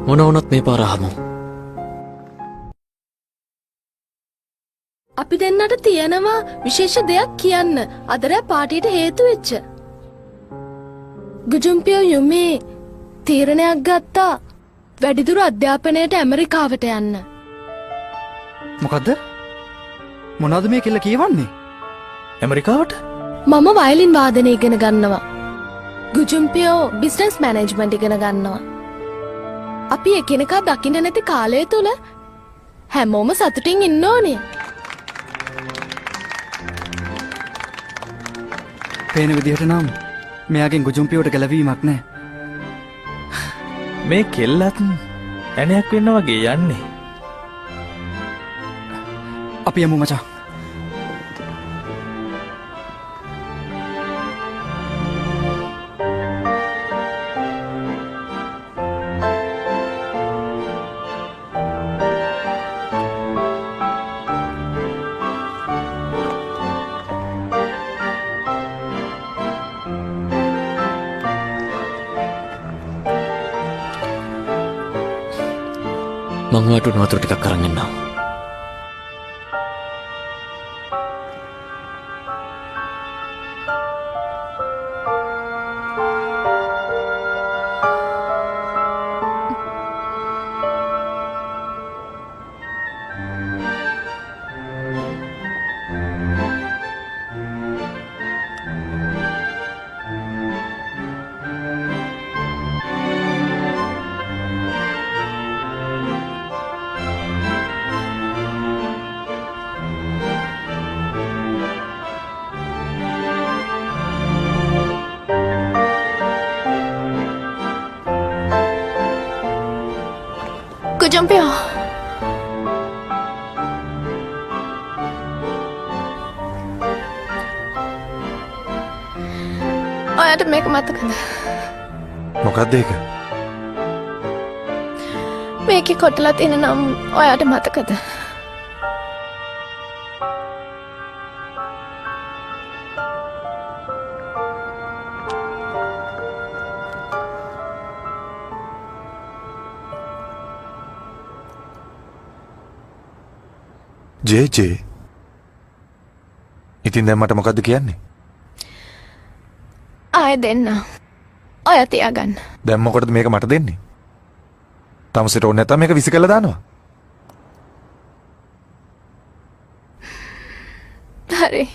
මොන වුණත් මේ පාර අහමු. අපි දෙන්නට තියෙනවා විශේෂ දෙයක් කියන්න. අදරෑ පාටියට හේතු වෙච්ච. ගුජුම්පියෝ යුමි තීරණයක් ගත්තා වැඩිදුර අධ්‍යාපනයට ඇමරිකාවට යන්න. මොකද්ද? මොනවද මේ කෙල්ල කියවන්නේ? ඇමරිකාවට? මම වයලින් වාදනය ඉගෙන ගන්නවා. ගුජුම්පියෝ බිස්නස් මැනේජ්මන්ට් ඉගෙන ගන්නවා. අපි එකිනෙකා දකින්න නැති කාලය තුල හැමෝම සතුටින් ඉන්න ඕනේ. පේන විදිහට නම් මෙයාගෙන් ගුජුම්පියෝට ගැලවීමක් නැහැ. මේ කෙල්ලත් ඇණයක් වෙන්න වගේ යන්නේ. අපි යමු මචං. මං ඔයාට උණු වතුර ටිකක් අරන් එන්නම්. ගුජුම්පියෝ ඔයාට මේක මතකද? මොකක්ද ඒක? මේකේ කොටලා තියෙන නම් ඔයාට මතකද? ජේ ඉතින් දැන් මට මොකද්ද කියන්නේ? ආයෙ දෙන්න. ඔයා තියාගන්න. දැන් මොකටද මේක මට දෙන්නේ? තමසෙට ඕනේ නැත්නම් මේක විසි කළා දානවා. හරි.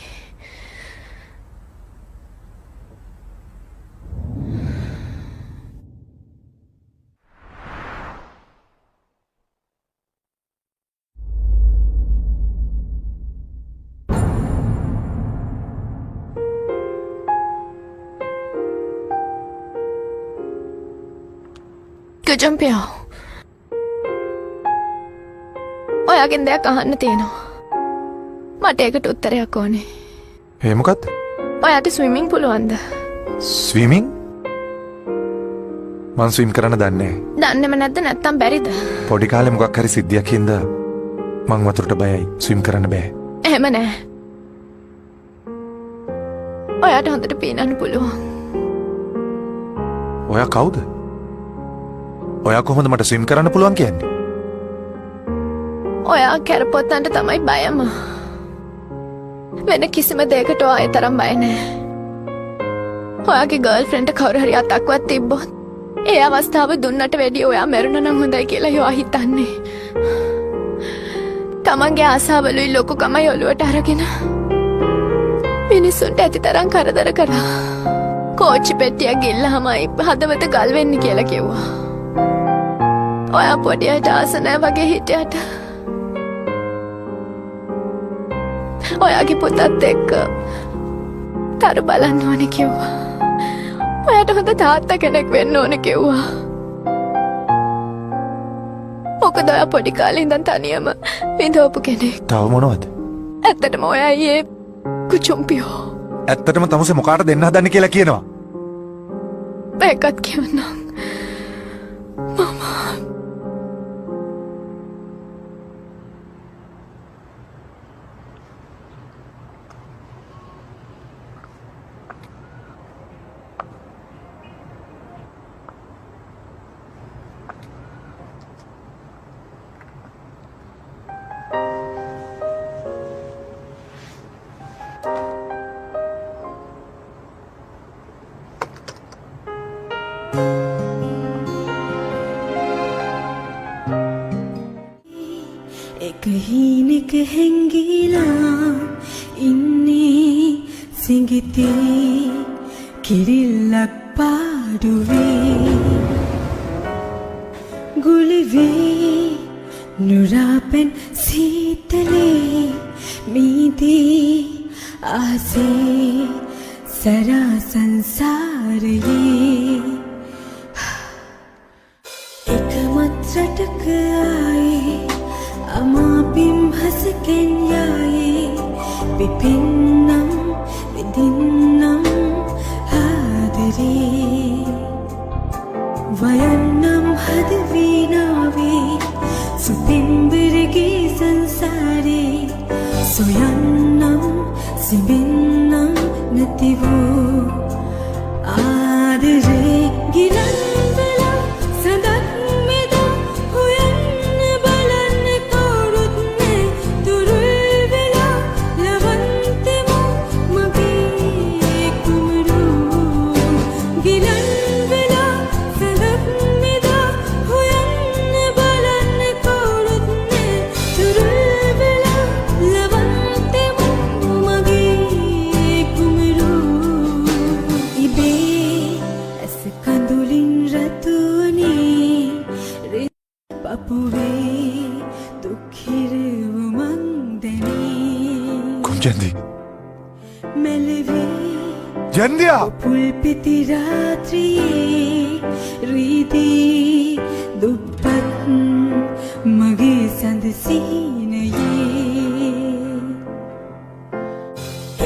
ගුජුම්පියෝ ඔයාගෙන් දෙයක් අහන්න තියෙනවා. මට ඒකට උත්තරයක් ඕනේ. ඒ මොකද්ද? ඔයාට ස්විමින් පුළුවන්ද? ස්විමින්? මං ස්විම් කරන්න දන්නේ නැහැ. දන්නේම නැද්ද නැත්තම් බැරිද? පොඩි කාලේ මොකක් හරි සිද්ධියක් හින්දා මං වතුරට බයයි. ස්විම් කරන්න බෑ. එහෙම නෑ. ඔයාට හොඳට පීනන්න පුළුවන්. ඔයා කවුද? ඔයා කොහොමද මට ස්විම් කරන්න පුළුවන් කියන්නේ? ඔයා කැරපොත්තන්ට තමයි බයම. වෙන කිසිම දෙයකට ඔයා ඒ තරම් බය නෑ. ඔයාගේ ගර්ල්ෆ්‍රෙන්ඩ් කවුරු හරි අතක්වත් තිබ්බොත් ඒ අවස්ථාව දුන්නට වැඩිය ඔයා මැරුණා නම් හොඳයි කියලා ඔයා හිතන්නේ. තමන්ගේ ආසාවලුයි ලොකුකමයි ඔලුවට අරගෙන මිනිස්සුන්ට ඇති තරම් කරදර කරා. කෝච්චි පෙට්ටියක් ගිල්ලහමයි හදවත ගල් වෙන්නේ කියලා කිව්වා. ඔයා පොඩියට ආස නෑ වගේ හිටියට ඔයාගේ පුතත් එක්ක තරු බලන්න ඕනේ කිව්වා. ඔයාට හොඳ තාත්තා කෙනෙක් වෙන්න ඕනේ කිව්වා. මොකද ඔයා පොඩි කාලේ ඉඳන් තනියම විඳවපු කෙනෙක්. තව මොනවද? ඇත්තටම ඔයා ඊයේ ගුජුම්පියෝ. ඇත්තටම තමුසේ මොකාට දෙන්න හදන්නේ කියලා කියනවා. මේකත් කියන්නම්. හීනෙක හැංගිලා ඉන්නේ සිඟිතේ කිරිල්ලක් පාඩුවේ ගුලිවේ නුරාපෙන් සීතලේ මීදී ආසේ සරා සංසාරයේ එකමත් රටක ආයේ අමාපිම් හසකෙන් යායේ පිපින්නම් විදින්නම් ආදරේ වයන්නම් හදවීනාවේ සුපිම්බරගේ සංසාරේ සොයන්නම් සිබින්නම් නැතිවෝ ආදරේ ගිලන් වෙලා සඳක් මෙදා හොයන්න බලන්න කවුරුත් නෑ දුරුල් වෙලා ලවන්තෙමු මගේ කුමරු ගිලන් වෙලා සඳක් මෙදා හොයන්න බලන්න කවුරුත් නෑ දුරුල් වෙලා ලවන්තෙමු මගේ කුමරු ඉබේ ඇස කඳුලින් රතුවනේ පපුවේ දුක්හිරව මං දැනේ කුම්ජන්දි මෙලවේ ජන්දියා පුල් පිති රාත්‍රියේ රීදී දුප්පත් මගේ සඳ සීනයේ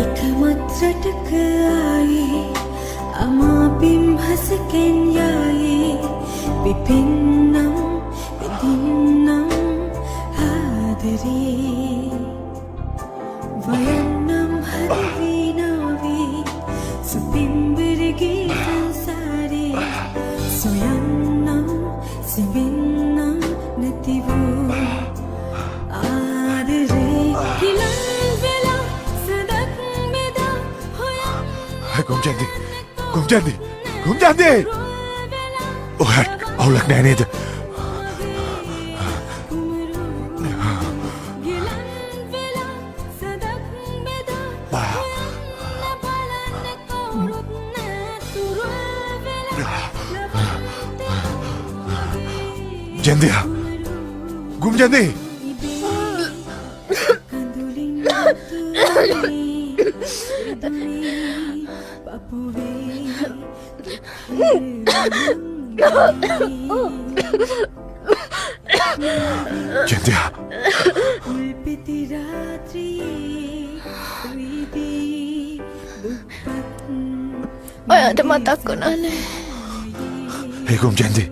එකමත් රටක ආයේ අමාපිම් හසකෙන් යායේ පිපින්නම් විදින්නම් ආදරේ වයන්නම් හදවීනාවේ සුපිම්බරගේ සංසාරේ සොයන්නම් සිබින්නම් නැතිවෝ ආදරේ කිලන් වෙලා සදක් මෙදා හොයන්න කුම්ජන්දි කුම්ජන්දි කුම්ජන්දි ඔයාට අවුලක් නෑ නේද ජන්දියා කුම්ජන්දි ජන්දියා ඔයාට මතක් වුණානේ. ඒ කුම්ජන්දි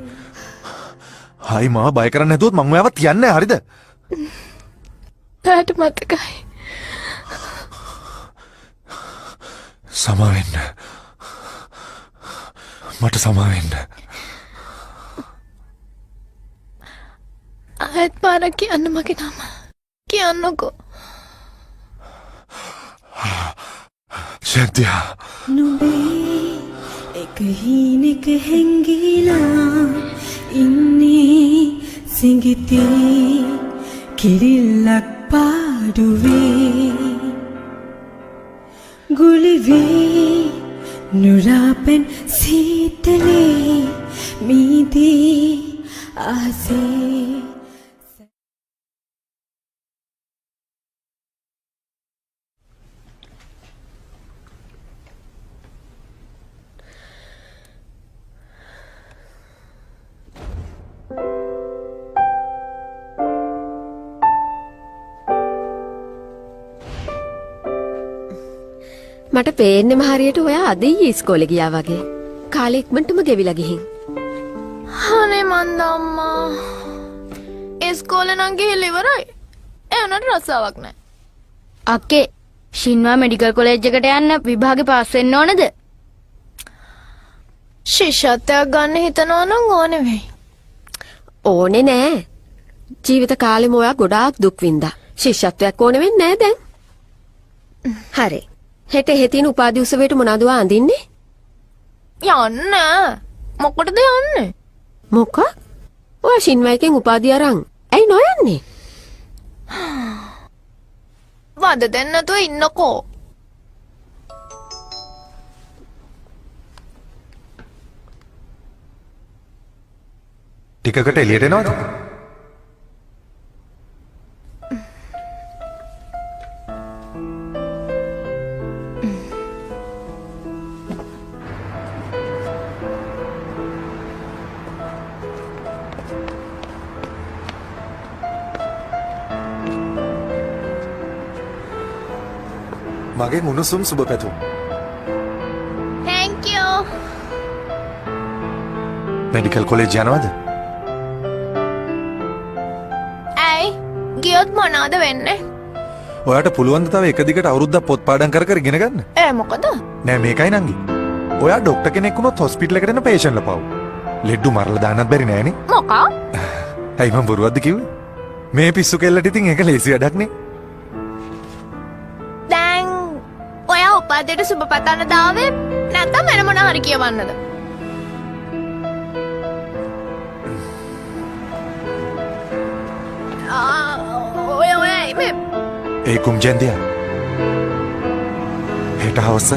හයි මාව බය කරන්න නැතුවත් මං ඔයාව තියන්නේ හරිද ඔයාට මතකයි. සමාවෙන්න මට සමාවෙන්න ආයෙත් පාරක් කියන්න මගේ නම කියන්නකෝ. ජන්දියා නුඹේ එක හීනෙක හැංගිලා ඉන්නේ සිඟිතේ කිරිල්ලක් පාඩුවේ ගුලිවේ නුරාපෙන් සීතලේ මීදී ආසේ මට පේන්නෙම හරියට ඔයා අද ඊයේ ඉස්කෝලේ ගියා වගේ. කාලේ ඉක්මනටම ගෙවිලා ගිහින්. අනේ මන්ද අම්මා. ඉස්කෝලේ නම් ගිහිල්ලා ඉවරයි. ඒ උනට රස්සාවක් නැහැ. අක්කේ ශින්වා මෙඩිකල් කොලෙජ් එකට යන්න විභාගේ පාස් වෙන්න ඕනද? ශිෂ්‍යත්වයක් ගන්න හිතනවා නම් ඕනේ වෙයි. ඕනේ නෑ. ජීවිත කාලෙම ඔයා ගොඩාක් දුක් විඳා. ශිෂ්‍යත්වයක් ඕනේ වෙන්නේ නෑ දැන්. හරි. හෙට හෙතින උපාධි උත්සවයට මොනවද අඳින්නේ? යන්න. මොකටද යන්නේ? මොකක්? ඔයා ශින්වයිකෙන් උපාධිය අරන් ඇයි නොයන්නේ? වද දෙන්නතුව ඉන්නකෝ. ටිකකට එළියට එනවද? මගේ මුණුසුම් සුබ පැතුම්. Thank you. මෙඩිකල් කොලේජ් යනවද? ඇයි ගියොත් මොනවද වෙන්නේ? ඔයාට පුළුවන් ද තව එක දිගට අවුරුද්දක් පොත් පාඩම් කර කර ඉගෙන ගන්න? මොකද? නෑ මේකයි නංගි. ඔයා ඩොක්ටර් කෙනෙක් වුණොත් හොස්පිටල් එකට එන පේෂන්ට්ලා පාවු. ලෙඩ්ඩු මරලා දාන්නත් බැරි නෑනේ. මොකා? ඇයි මම බොරුවක්ද කිව්වේ? මේ පිස්සු කෙල්ලට ඉතින් ඒක ලේසි වැඩක් නේ. දැන් ඔයා උපාධියට සුබ පතන්න දාවේ නැත්නම් වෙන මොනවා හරි කියවන්නද? ඔය මේ ඒ කුම්ජන්දියා. හෙට හවස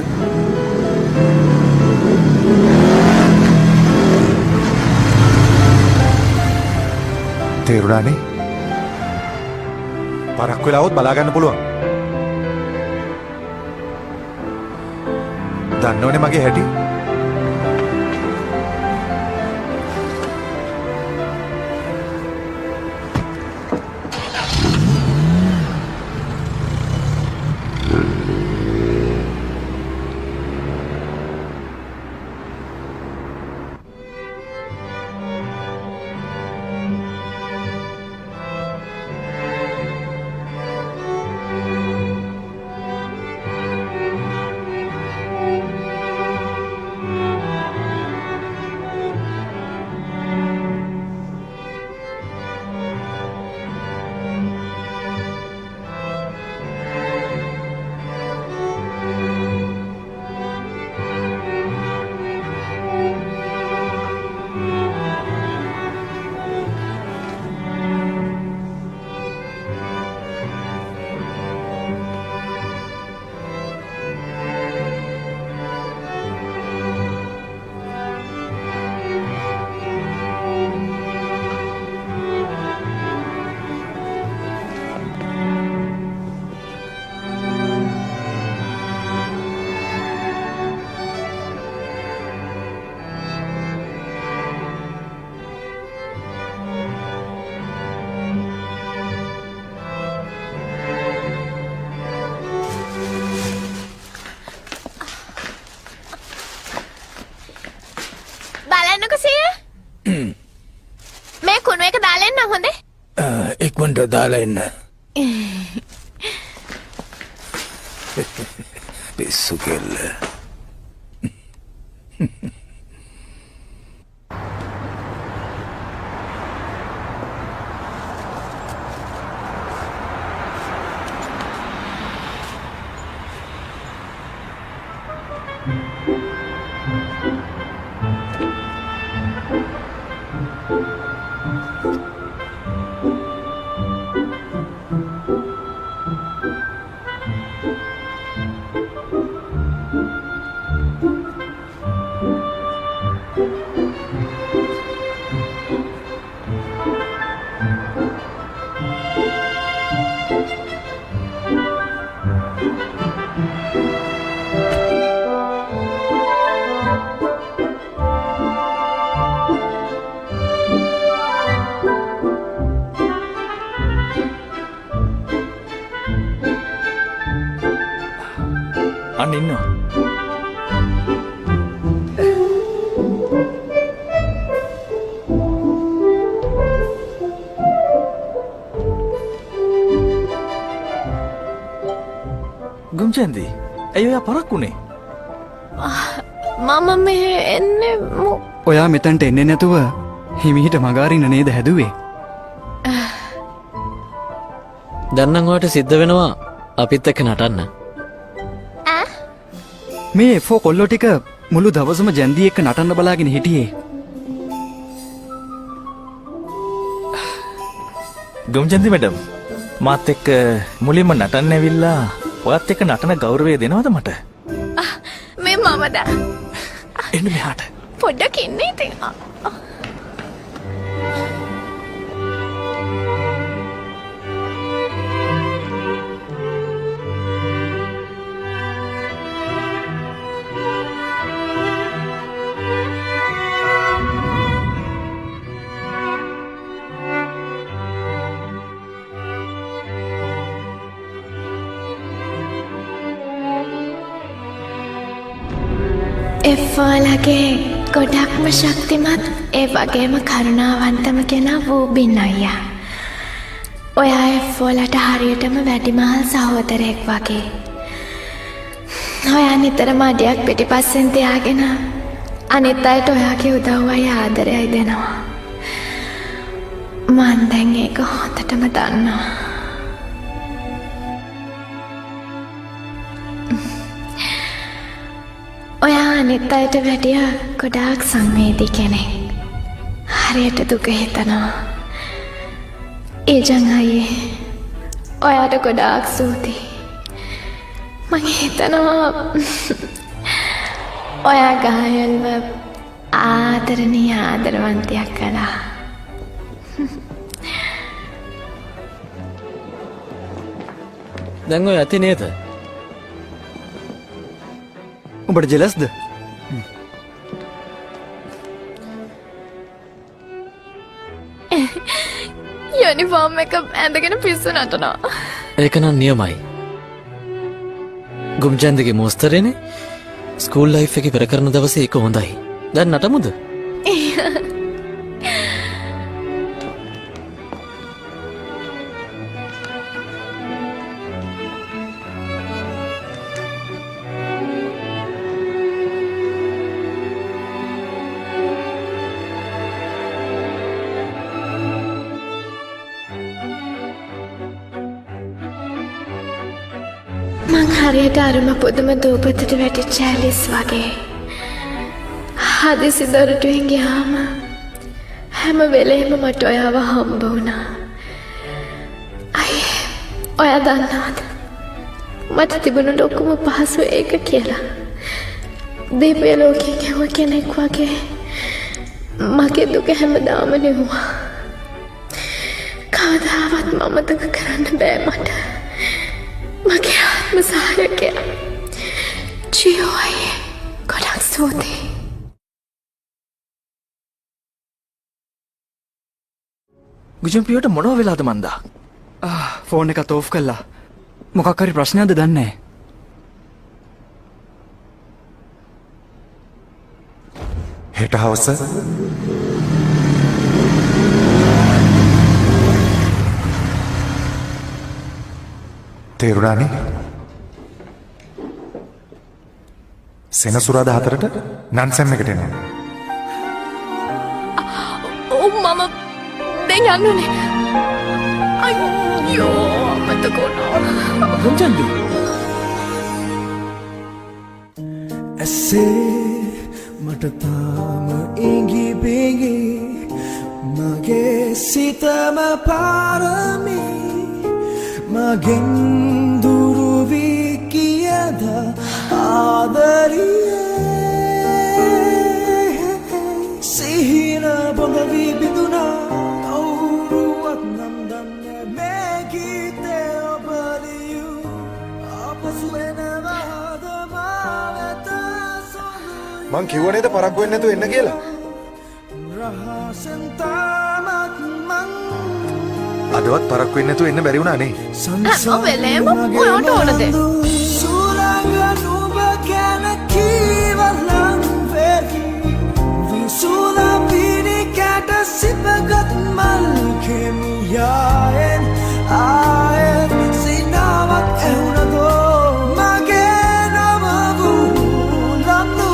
තේරුණානේ? පරක් වෙලාවොත් බලා ගන්න පුළුවන්. දන්නවනේ මගේ හැටි. බලන්නකෝ සීය. මේ කුණු එක දාලා එන්න හොඳේ. ඉක්මනට දාලා එන්න. පිස්සු කෙල්ල. අන්න ඉන්නවා. ගුම්චන්දි ඇයි ඔයා පරක්කුනේ? මම මේ එන්නේ ඔයා මෙතන්ට එන්නේ නැතුව හිමිහිට මගාරින්න නේද හැදුවේ? දැන්නම් ඔයාට සිද්ධ වෙනවා අපිත් එක්ක නටන්න. මේ ෆෝ කොල්ලෝ ටික මුළු දවසම ජැන්දී එක්ක නටන්න බලාගෙන හිටියේ. ගුම්චන්දි මැඩම් මාත් එක්ක මුලින්ම නටන්න ඇවිල්ලා ඔයත් එක්ක නටන ගෞරවය දෙනවද මට? මේ මම දැන් එන්න මෙහාට. පොඩ්ඩක් ඉන්න ඉතින්. එෆ්වාලගේ ගොඩක්ම ශක්තිමත් ඒ වගේම කරුණාවන්තම කෙනා වූබින් අයියා. ඔයා එෆ්වාලට හරියටම වැඩිමහල් සහෝදරයෙක් වගේ. ඔයා නිතරම අඩියක් පිටිපස්සෙන් තියාගෙන අනිත් අයට ඔයාගේ උදව්වයි ආදරයයි දෙනවා. මන් දැන් ඒක හොඳටම දන්නවා. ඔයා අනිත් අයට වැඩිය ගොඩාක් සංවේදී කෙනෙක්. හරියට දුක හිතනවා. ඒජං අයියේ ඔයාට ගොඩාක් ස්තුතියි. මම හිතනවා ඔයා ගායල්ව ආදරණීය ආදරවන්තයක් කළා. දැන් ඔය ඇති නේද? උඹට ජෙලස්ද? යුනිෆෝම් එක ඇඳගෙන පිස්සු නටනවා. ඒක නම් නියමයි. ගුම්චන්දගේ මෝස්තරේනේ ස්කූල් ලයිෆ් එකේ පෙර කරන දවසේ ඒක හොඳයි. දැන් නටමුද? මං හරියට අරුම පුදුම දූපතට වැටිච්ච ඇලිස් වගේ. හදිසි දොරටුවෙන් ගියාම හැම වෙලේම මට ඔයාව හම්බ වුණා. අයියේ ඔයා දන්නවද මට තිබුණු ලොකුම පහසු ඒක කියලා. දිව්‍ය ලෝකෙන් එව කෙනෙක් වගේ මගේ දුක හැමදාම නෙවුවා. කවදාවත් මමතක කරන්න බෑ මට. මගේ ආත්ම සහායකයා ජියෝ අයියේ ගොඩක් ස්තුතියි. ගුජම්පියට මොනව වෙලාද මන්දා? ෆෝන් එකත් ඕෆ් කළා. මොකක් හරි ප්‍රශ්නයක්ද දන්නේ නැහැ. හෙට හවස තේරුණානේ? සෙනසුරාදා 4ට නන්සම් එකට එනවා. ඔව් මම දැන් යන්නුනේ. අයියෝ මතක වුණා. ගුම්චන්දි ඇසේ මට තාම ඉඟි බිඟි මගේ සිතම පාරමි මගෙන් දුරු වී කියද ආදරියේ සිහින බොඳ වී බිඳුනා කවුරුවත් නම් දන්නේ මේ ගීතේ ඔබලියු අපසු එනවාද මාවත සොඳුයි මං කිව්ව නේද පරක්කු වෙන්නේ නැතුව එන්න කියලා? රහසෙන් තාමත් මං අදවත් පරක්කු වෙන්නේ නැතුව එන්න බැරි වුණා නේ. ඔබලේම ඔයාට ඕනද? සුළඟ නුඹ ගැන කීවලම් වෙකි විසුල පිරි කැට සිපගත් මල් කෙමියායෙන් ආයෙන් සිනාවක් ඇහුණදෝ මගේ නම වූලම්නු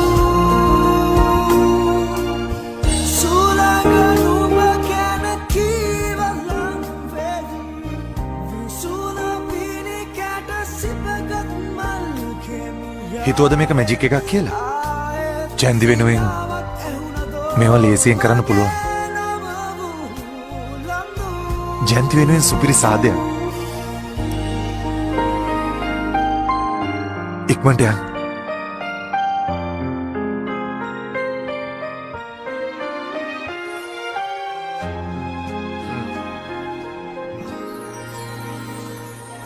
සුළඟ නුඹ ගැන කීවලම් වෙකි විසුල පිරි කැට සිපගත් මල් කෙමියායෙන් හිතුවද මේක මැජික් එකක් කියලා? ජැන්දි වෙනුවෙන් මේවා ලේසියෙන් කරන්න පුළුවන්. ජැන්ති වෙනුවෙන් සුපිරි සාදයක්. ඉක්මනට යන්න.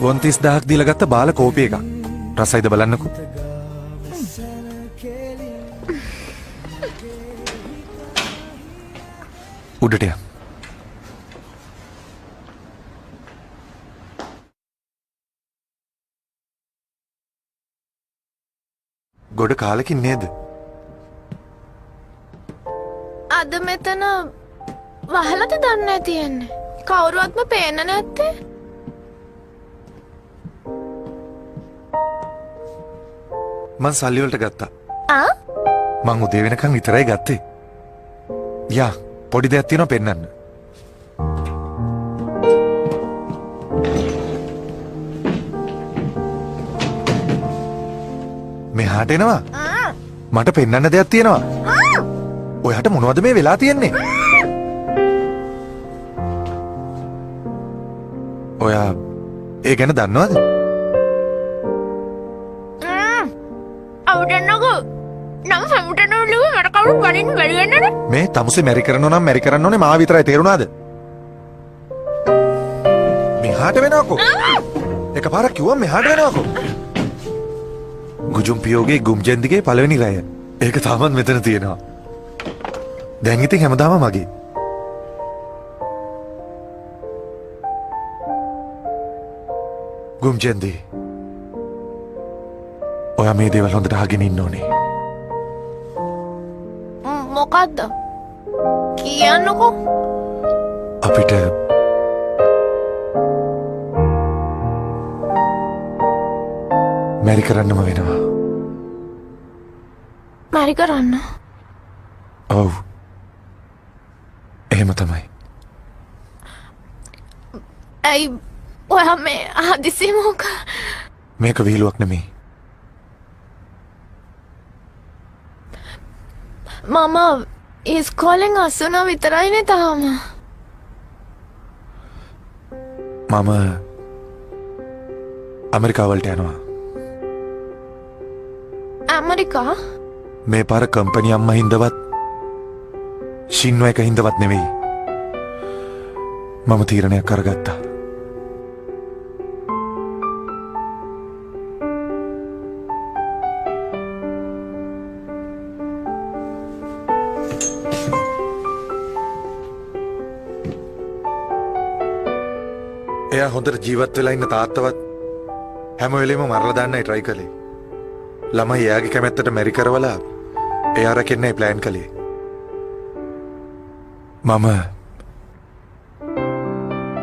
වොන් 30000ක් දීලා ගත්ත බාල කෝපි එකක්. රසයිද බලන්නකෝ. උඩට යන්න. ගොඩ කාලෙකින් නේද? අද මෙතන වහලද දන්නේ තියෙන්නේ. කවුරුවත්ම පේන්න නැත්තේ. මං සල්ලි වලට ගත්තා. ආ? මං උදේ වෙනකන් විතරයි ගත්තේ. යා පොඩි දෙයක් තියෙනවා පෙන්නන්න. මෙහාට එනවා. මට පෙන්නන්න දෙයක් තියෙනවා. ඔයාට මොනවද මේ වෙලා තියෙන්නේ? ඔයා ඒ ගැන දන්නවද? අවුටන්නකෝ නම් සමුටනවලුව මට කවුරු වලින් බැලිගන්නද? මේ තමුසේ මැරි කරනවා නම් මැරි කරන්න ඕනේ මා විතරයි තේරුණාද? මෙහාට වෙනවකෝ. එකපාරක් කිව්වම මෙහාට වෙනවකෝ. ගුජුම්පියෝගේ ගුම්ජෙන්දිගේ පළවෙනි රැය. ඒක තාමත් මෙතන තියෙනවා. දැන් ඉතින් හැමදාම මගේ. ගුම්ජෙන්දි. ඔයා මේ දේවල් හොඳට අහගෙන ඉන්න ඕනේ. මොකද්ද? කියන්නකෝ. අපිට මැරි කරන්නම වෙනවා. මරි කරන්න. ඔව්. එහෙම තමයි. ඇයි ඔයා මේ හදිසි මොක? මේක විහිළුවක් නෙමෙයි. මම ඉස්කෝලෙන් අසුනා විතරයිනේ තාම. මම ඇමරිකාවලට යනවා. ඇමරිකා? මේ පාර කම්පැනි අම්මා හින්දවත් ශින්ව එක හින්දවත් නෙවෙයි. මම තීරණයක් කරගත්තා. එයා හොඳට ජීවත් වෙලා ඉන්න තාත්තවත් හැම වෙලේම මරලා දාන්නයි try කළේ. ළමයි එයාගේ කැමැත්තට මැරි කරවලා එයා රැකෙන්නයි ප්ලෑන් කළේ.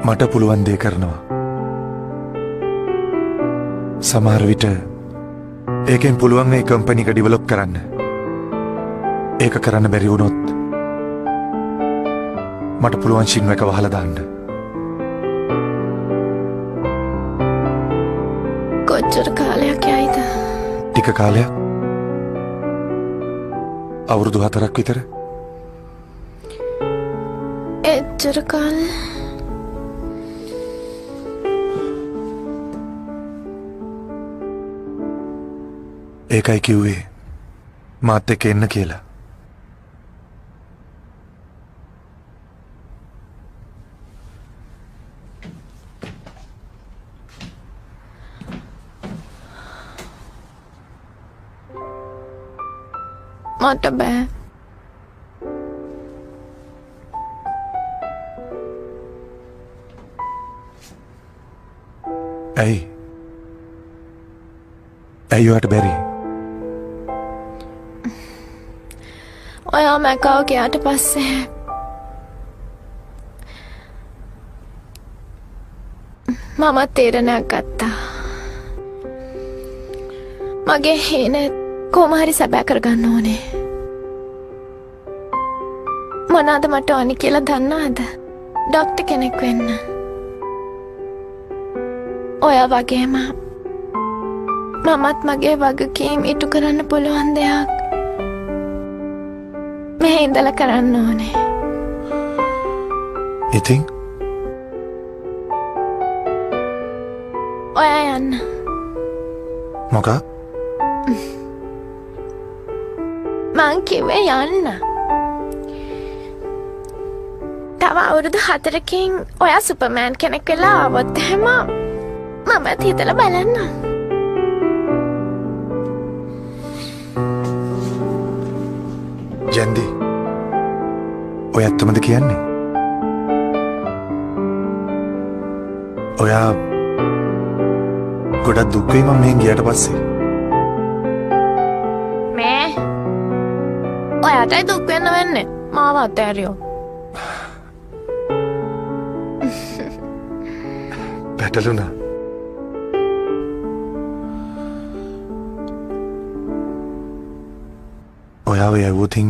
මට පුළුවන් දේ කරනවා. සමහර විට ඒකෙන් පුළුවන් මේ කම්පැනි එක ඩෙවලොප් කරන්න. ඒක කරන්න බැරි වුණොත් මට පුළුවන් ශින්ව එක වහලා දාන්න. කොච්චර කාලයක් යයිද? ටික කාලයක්. අවුරුදු 4ක් විතර. එච්චර කාල? ඒකයි කිව්වේ මාත් එක්ක එන්න කියලා. මට බෑ. ඇයි ඔයාට බැරි? ඔයා මැකාව ගියාට පස්සේ මම තීරණයක් ගත්තා. මගේ හීනේ කොහොම හරි සැබෑ කරගන්න ඕනේ. මොනවාද මට ඕනි කියලා දන්නවද? ඩොක්ටර් කෙනෙක් වෙන්න. ඔයා වගේම මමත් මගේ වගකීම් ඉටු කරන්න පුළුවන් දෙයක් මේ ඉඳලා කරන්න ඕනේ. ඉතින් ඔයා යන්න. මොකක්? මං කිව්වේ යන්න. තව අවුරුදු 4කින් ඔයා සුපර්මෑන් කෙනෙක් වෙලා ආවොත් එහෙම මමත් හිතලා බලන්න. ජැන්දි ඔය ඇත්තමද කියන්නේ? ඔයා ගොඩක් දුක් වෙයි මම මෙහෙන් ගියට පස්සේ. මේ ඔයාටයි දුක් වෙන්න වෙන්නේ. මාව අතෑරියෝ. පැටලුණා. ඔයාව යවුවතින්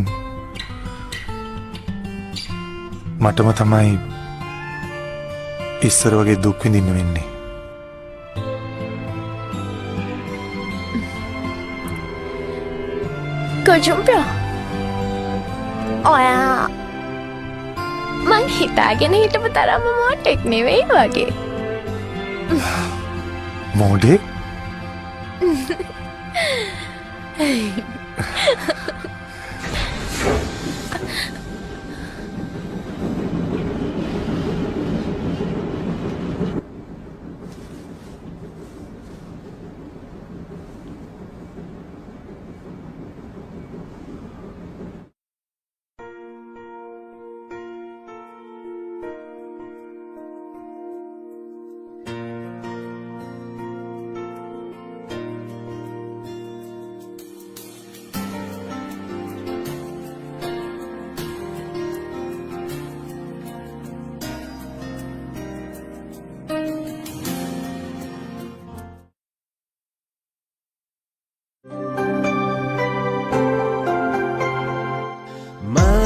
මටම තමයි ඉස්සර වගේ දුක් විඳින්න වෙන්නේ. ගොජුම්පිය ඔයා මං හිතාගෙන හිටපු තරම්ම මෝටෙක් නෙවෙයි වගේ. මෝඩෙක්?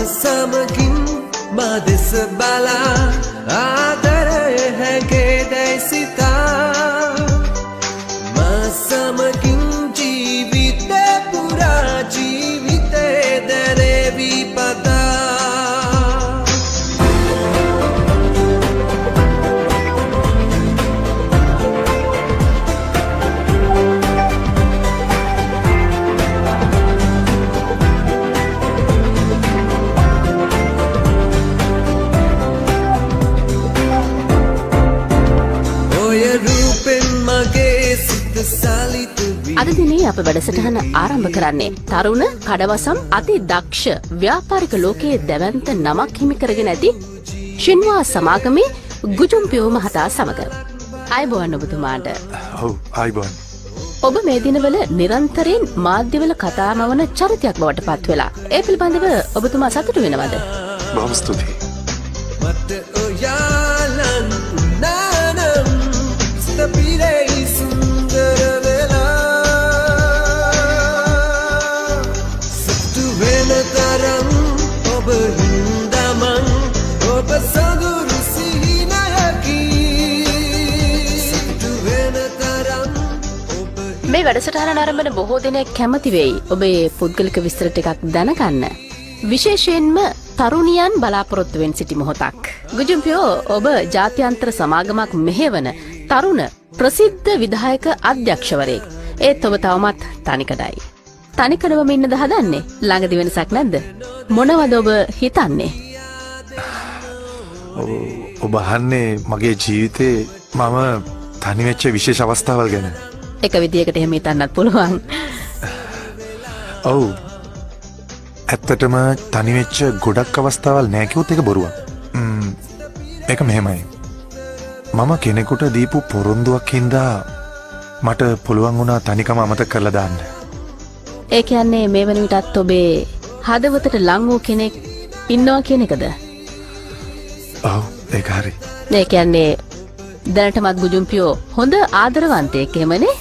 සමගින් මා දෙස බලා ආදරය හැගේ දැයි සිතා මා සමගින් ජීවිතේ පුරා ජීවිතේ දැරේවි පදා අද දිනේ අප වැඩසටහන ආරම්භ කරන්නේ තරුණ කඩවසම් අති දක්ෂ ව්‍යාපාරික ලෝකයේ දැවැන්ත නමක් හිමි කරගෙන ඇති ශින්වා සමාගමේ ගුජුම්පියෝ මහතා සමග. අයබෝවන් ඔබතුමාට. ඔව් අයබෝවන්. ඔබ මේ දිනවල නිරන්තරයෙන් මාධ්‍යවල කතාමවන චරිතයක් බවට පත් වෙලා. ඒ පිළිබඳව ඔබතුමා සතුටු වෙනවද? බොහොම ස්තුතියි. මට ඔයාලන් නානම් ස්තපිරේ සුන්දර වෙලා සතු වෙන තරම් ඔබ හින්දමන් ඔබ සඳුරු සිහිනයකි සතු වෙන තරම් ඔබ මේ වැඩසටහන ආරම්භන බොහෝ දෙනෙක් කැමති වෙයි ඔබේ පුද්ගලික විස්තර ටිකක් දැනගන්න. විශේෂයෙන්ම තරුණියන් බලාපොරොත්තු වෙන සිටි මොහොතක්. ගුජුම්පියෝ ඔබ ජාත්‍යන්තර සමාගමක් මෙහෙවන තරුණ ප්‍රසිද්ධ විධායක අධ්‍යක්ෂවරයෙක්. ඒත් ඔබ තවමත් තනිකඩයි. තනිකඩවම ඉන්නද හදන්නේ? ළඟදි වෙනසක් නැද්ද? මොනවද ඔබ හිතන්නේ? ඔබ අහන්නේ මගේ ජීවිතේ මම තනි වෙච්ච විශේෂ අවස්ථාවල් ගැන. එක විදියකට එහෙම හිතන්නත් පුළුවන්. ඔව්. ඇත්තටම තනි වෙච්ච ගොඩක් අවස්ථාවල් නෑ කිව්වොත් ඒක බොරුවක්. ඒක මෙහෙමයි. මම කෙනෙකුට දීපු පොරොන්දුවක් හින්දා මට පුළුවන් වුණා තනිකම අමතක කරලා දාන්න. ඒ කියන්නේ මේ වෙන විටත් ඔබේ හදවතට ලං වූ කෙනෙක් ඉන්නවා කියන එකද? ඔව් ඒක හරි. ඒ කියන්නේ දැනටමත් ගුජුම්පියෝ හොඳ ආදරවන්තයෙක් එහෙමනේ?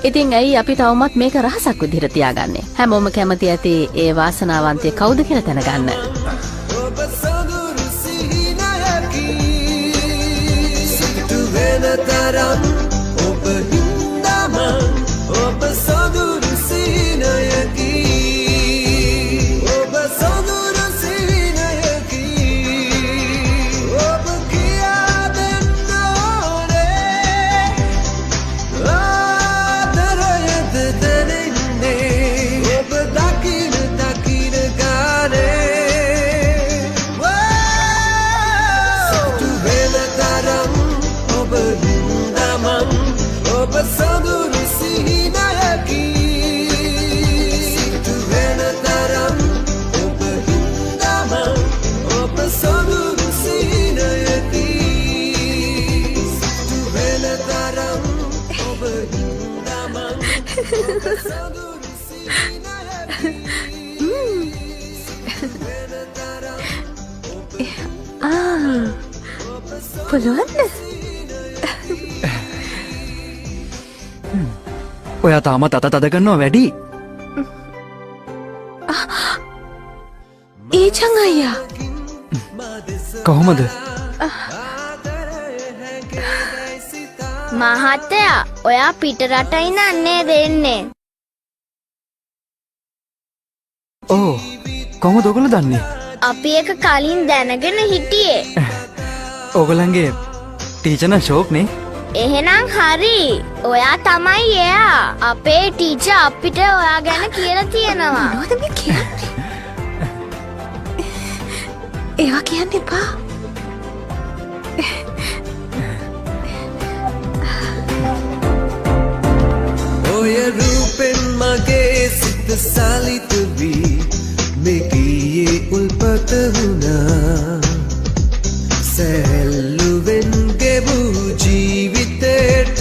ඉතින් ඇයි අපි තවමත් මේක රහසක් විදිහට තියාගන්නේ? හැමෝම කැමති ඇති ඒ වාසනාවන්තයෙක් කවුද කියලා දැනගන්න. ඔබ සඳුරු සිහිනයකි සතු වෙන තරම් ඔබ හින්දමන් ඔබ සඳුරු සිහිනයකි ඔබ සඳුරු සිහිනයකි ඔබ කියා දෙන්න ඕනේ ආදරයද දැනෙන්න පුළුවන්ද? ඔයා තාමත් අත තද කරනවා වැඩි. ඒචන් අයියා කොහොමද? මහත්තයා ඔයා පිටරට ඉන්නන්නේ දෙන්නේ. ඕ කොහොමද ඔයගොල්ලෝ දන්නේ? අපි එක කලින් දැනගෙන හිටියේ. ඕගොල්ලන්ගේ ටීචර් නම් ෂෝක් නේ. එහෙනම් හරි. ඔයා තමයි එයා. අපේ ටීචර් අපිට ඔයා ගැන කියලා තියෙනවා. මොනවද මේ කියන්නේ? ඒවා කියන්න එපා. ඔය රූපෙන් මගේ සිත සලිත වී මෙගියේ උල්පත වුණා සැල්ලුවෙන් ගෙවූ ජීවිතේට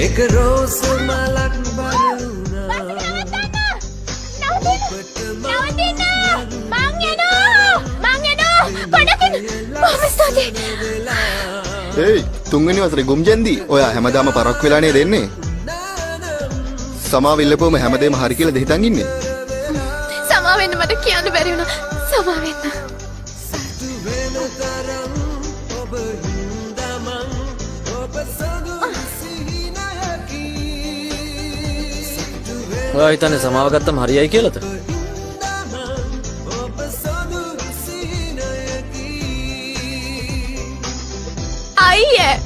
එක රෝස මලක් බරුණා ඒයි තුන්වෙනි වසරේ ගුම්ජන්දි ඔයා හැමදාම පරක් වෙලානේ දෙන්නේ සමාවිල්ලපුවම හැමදේම හරි කියලාද හිතන් ඉන්නේ සමාවෙන්න මට කියන්න බැරි වුණා. සමාවෙන්න. ඔයා හිතන්නේ සමාව ගත්තම හරියයි කියලාද? අයියේ.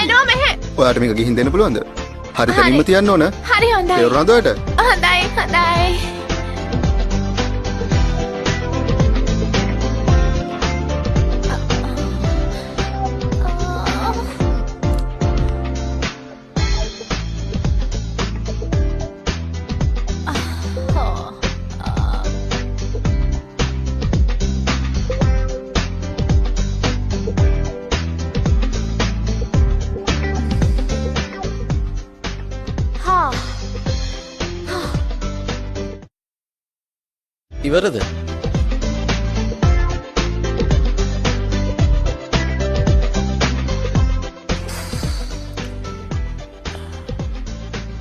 එනවා මෙහෙ. ඔයාට මේක ගිහින් දෙන්න පුළුවන්ද හරි තනින්ම තියන්න ඕන හරි හොඳයි. තේරුණාද ඔයාට හොඳයි හොඳයි. ඉවරද?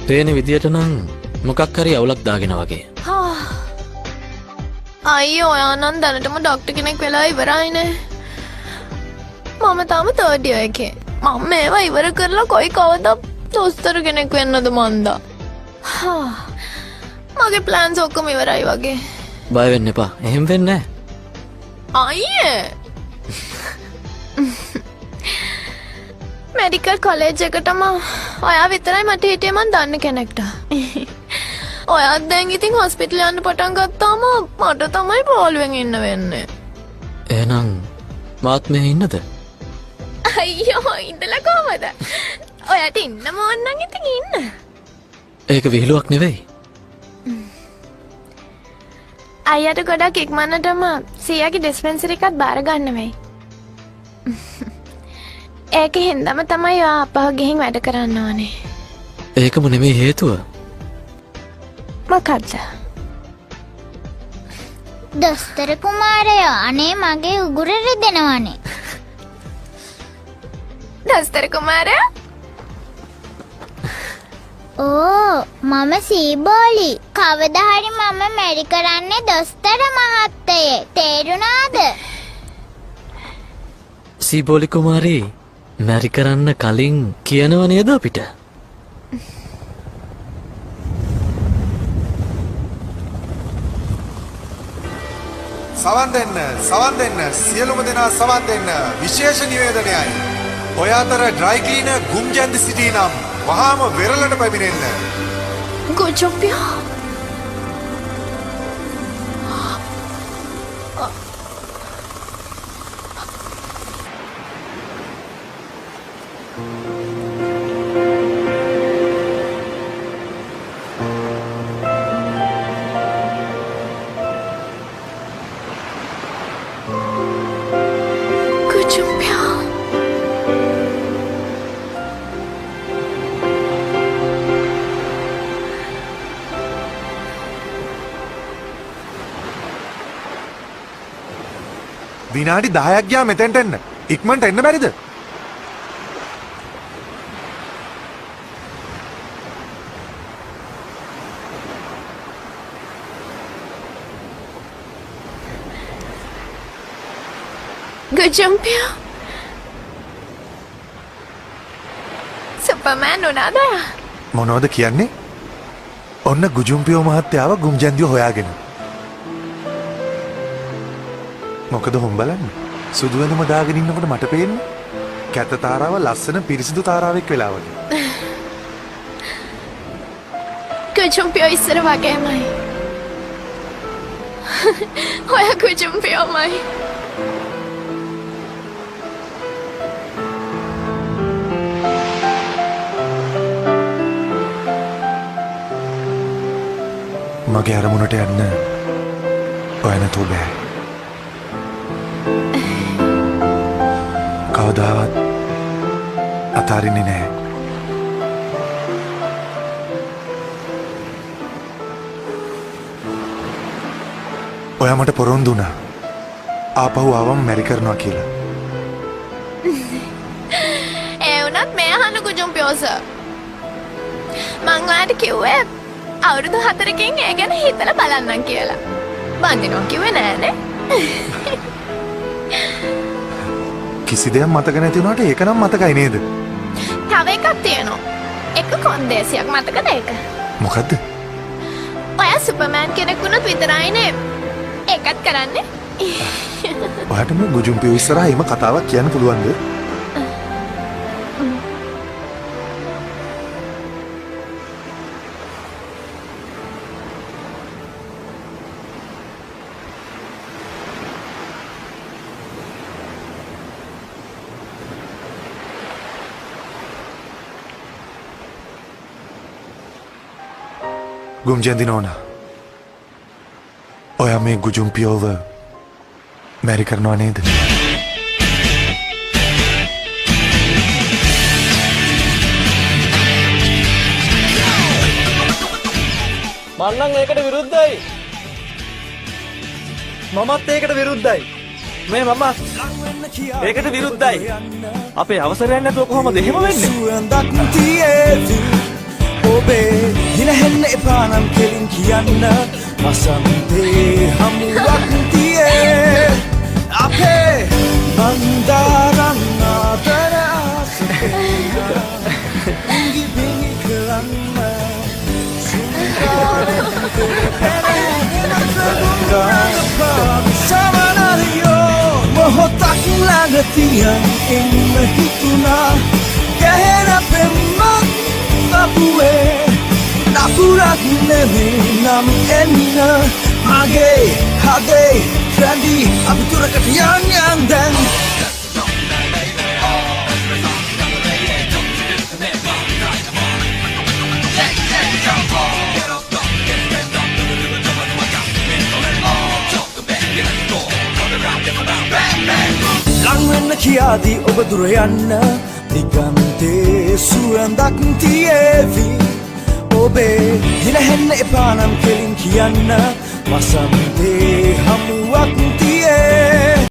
පේන විදියට නම් මොකක් හරි අවුලක් දාගෙන වගේ. අයියෝ ඔයා නම් දැනටම ඩොක්ටර් කෙනෙක් වෙලා ඉවරයිනේ. මම තාම තර්ඩ් ඉයර් එකේ. මම මේවා ඉවර කරලා කොයි කවදද දොස්තර කෙනෙක් වෙන්නද මන්දා. මගේ ප්ලෑන්ස් ඔක්කොම ඉවරයි වගේ. බය වෙන්න එපා. එහෙම වෙන්නේ නැහැ. අයියේ. මෙඩිකල් කොලෙජ් එකටම ඔයා විතරයි මට හිටියේ මන් දන්න කෙනෙක්ට. ඔයාත් දැන් ඉතින් හොස්පිටල් යන්න පටන් ගත්තාම මට තමයි පාළුවෙන් ඉන්න වෙන්නේ. එහෙනම් මාත් මෙහෙ ඉන්නද? අයියෝ ඉඳලා කොහමද? ඔයාට ඉන්න ඕන නම් ඉතින් ඉන්න. ඒක විහිළුවක් නෙවෙයි. අයියට ගොඩක් ඉක්මනටම සීයාගේ ඩිස්පෙන්සරි එකත් බාර ගන්න වෙයි. ඒක හින්දාම තමයි ඔයා අපහු ගිහින් වැඩ කරන්න ඕනේ. ඒකම නෙමෙයි හේතුව. මොකක්ද? දොස්තර කුමාරයා අනේ මගේ උගුර රිදෙනවනේ. දොස්තර කුමාරයා? ඕ මම සීබෝලි. කවදා හරි මම මැරි කරන්නේ දොස්තර මහත්තයේ. තේරුණාද? සීබෝලි කුමාරී මැරි කරන්න කලින් කියනව නේද අපිට? සවන් දෙන්න සියලුම දෙනා සවන් දෙන්න විශේෂ නිවේදනයයි. ඔය අතර ඩ්‍රයි ක්ලීනර් ගුම්ජන්දි සිටි නම් වහාම වෙරළට පැමිණෙන්න. ගොජොප්පියා. විනාඩි 10ක් ගියා මෙතෙන්ට එන්න. ඉක්මනට එන්න බැරිද? ගුජුම්පියෝ සුපර්මෑන් උනාද? මොනවද කියන්නේ? ඔන්න ගුජුම්පියෝ මහත්තයාව ගුම්ජන්දිය හොයාගෙන. මොකද හොම් බලන්න. සුදු වෙනම දාගෙන ඉන්නකොට මට පේන්නේ කැත තාරාව ලස්සන පිරිසිදු තාරාවෙක් වෙලා වගේ. ගුජුම්පියෝ ඉස්සර වගේමයි. ඔය ගුජුම්පියෝමයි. මගේ අරමුණට යන්න ඔය නැතුව බෑ. කවදාවත් අතාරින්නේ නෑ. ඔයා මට පොරොන්දු වුණා ආපහු ආවම මැරි කරනවා කියලා. ඒ වුණත් මේ අහන්න ගුජුම්පියෝ සර්. මං ඔයාලට කිව්වේ අවුරුදු 4කින් ඒ ගැන හිතලා බලන්නම් කියලා. බන්දිනවා කිව්වේ නෑනේ. කිසි දෙයක් මතක නැති වුණාට ඒක නම් මතකයි නේද? තව එකක් තියෙනවා. එක කොන්දේසියක් මතකද ඒක? මොකද්ද? ඔයා සුපර්මෑන් කෙනෙක් වුණොත් විතරයිනේ ඒකත් කරන්නේ. ඔයාට මේ ගුජුම්පියෝ ඉස්සරහා එහෙම කතාවක් කියන්න පුළුවන්ද? ගුම්ජන්දි නෝනා ඔයා මේ ගුජුම්පියෝව මැරි කරනවා නේද? මන්නම් ඒකට විරුද්ධයි. මමත් ඒකට විරුද්ධයි. මේ මම ඒකට විරුද්ධයි. අපේ අවසරයක් නැතුව කොහොමද එහෙම වෙන්නේ? සුවඳක් තියේවි ඔබේ හිනහෙන්න එපා නම් කෙලින් කියන්න වසන්තේ හමුවක් තියේ අපේ බන්දාරන් ආදර ඉඟි බිඟි කරන්න සමනරියෝ මොහොතක් ළඟ තියන් එන්න හිතුණා ගැහෙන පෙම්මක් Napuwe, napurak neme nam enna Mage, hage, trendy Abitura katiyan yang dan Langwen na kiyadi obadurayanna Digante surandak tiyevi Obe hinahenna epanam kelin kiyanna Masam